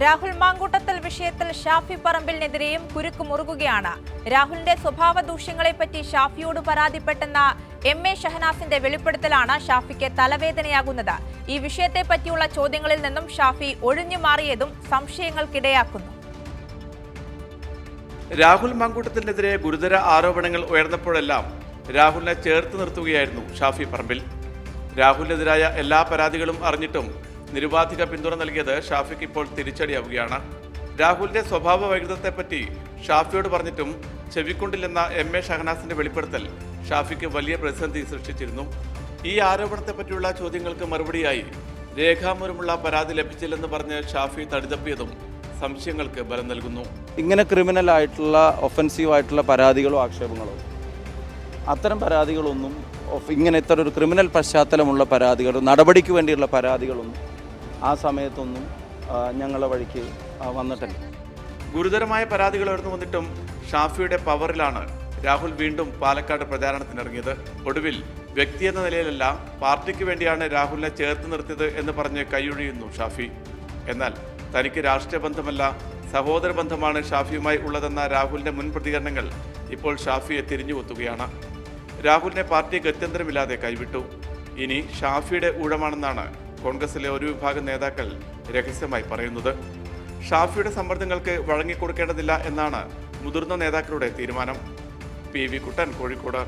രാഹുൽ മാങ്കൂട്ടത്തിൽ വിഷയത്തിൽ ഷാഫി പറമ്പിലിനെതിരെയും കുരുക്ക് മുറുകുകയാണ്. രാഹുലിന്റെ സ്വഭാവ ദൂഷ്യങ്ങളെപ്പറ്റി ഷാഫിയോട് പരാതിപ്പെട്ടെന്ന എം.എ. ഷഹനാസിന്റെ വെളിപ്പെടുത്തലാണ് ഷാഫിക്ക് തലവേദനയാകുന്നത്. ഈ വിഷയത്തെപ്പറ്റിയുള്ള ചോദ്യങ്ങളിൽ നിന്നും ഷാഫി ഒഴിഞ്ഞു മാറിയതും സംശയങ്ങൾക്കിടയാക്കുന്നു. രാഹുൽ മാങ്കൂട്ടത്തിനെതിരെ ഗുരുതര ആരോപണങ്ങൾ ഉയർന്നപ്പോഴെല്ലാം രാഹുലിനെ ചേർത്ത് നിർത്തുകയായിരുന്നു ഷാഫി പറമ്പിൽ. രാഹുലിനെതിരായ എല്ലാ പരാതികളും അറിഞ്ഞിട്ടും നിരുപാധിക പിന്തുണ നൽകിയത് ഷാഫിക്ക് ഇപ്പോൾ തിരിച്ചടിയാവുകയാണ്. രാഹുലിന്റെ സ്വഭാവ വൈകൃതത്തെപ്പറ്റി ഷാഫിയോട് പറഞ്ഞിട്ടും ചെവിക്കൊണ്ടില്ലെന്ന എം.എ. ഷഹനാസിന്റെ വെളിപ്പെടുത്തൽ ഷാഫിക്ക് വലിയ പ്രതിസന്ധി സൃഷ്ടിച്ചിരുന്നു. ഈ ആരോപണത്തെപ്പറ്റിയുള്ള ചോദ്യങ്ങൾക്ക് മറുപടിയായി രേഖാമൂലമുള്ള പരാതി ലഭിച്ചില്ലെന്ന് പറഞ്ഞ് ഷാഫി തടിതപ്പിയതും സംശയങ്ങൾക്ക് ബലം നൽകുന്നു. ഇങ്ങനെ ക്രിമിനൽ ആയിട്ടുള്ള ഒഫൻസീവ് ആയിട്ടുള്ള പരാതികളോ ആക്ഷേപങ്ങളോ അത്തരം പരാതികളൊന്നും ഇങ്ങനെ ഇത്ര ഒരു ക്രിമിനൽ പശ്ചാത്തലമുള്ള പരാതികളോ നടപടിക്ക് വേണ്ടിയുള്ള പരാതികളൊന്നും ആ സമയത്തൊന്നും ഞങ്ങളുടെ വഴിക്ക് വന്നിട്ടില്ല. ഗുരുതരമായ പരാതികൾ ഉയർന്നു വന്നിട്ടും ഷാഫിയുടെ പവറിലാണ് രാഹുൽ വീണ്ടും പാലക്കാട് പ്രചാരണത്തിനിറങ്ങിയത്. ഒടുവിൽ വ്യക്തി എന്ന നിലയിലല്ല പാർട്ടിക്ക് വേണ്ടിയാണ് രാഹുലിനെ ചേർത്ത് നിർത്തിയത് എന്ന് പറഞ്ഞ് കൈയൊഴിയുന്നു ഷാഫി. എന്നാൽ തനിക്ക് രാഷ്ട്രീയ ബന്ധമല്ല സഹോദര ബന്ധമാണ് ഷാഫിയുമായി ഉള്ളതെന്ന രാഹുലിന്റെ മുൻ പ്രതികരണങ്ങൾ ഇപ്പോൾ ഷാഫിയെ തിരിഞ്ഞുകൊത്തുകയാണ്. രാഹുലിനെ പാർട്ടി ഗത്യന്തരമില്ലാതെ കൈവിട്ടു. ഇനി ഷാഫിയുടെ ഊഴമാണെന്നാണ് കോൺഗ്രസിലെ ഒരു വിഭാഗം നേതാക്കൾ രഹസ്യമായി പറയുന്നത്. ഷാഫിയുടെ സമ്മർദ്ദങ്ങൾക്ക് വഴങ്ങിക്കൊടുക്കേണ്ടതില്ല എന്നാണ് മുതിർന്ന നേതാക്കളുടെ തീരുമാനം. പി.വി. കുട്ടൻ, കോഴിക്കോട്.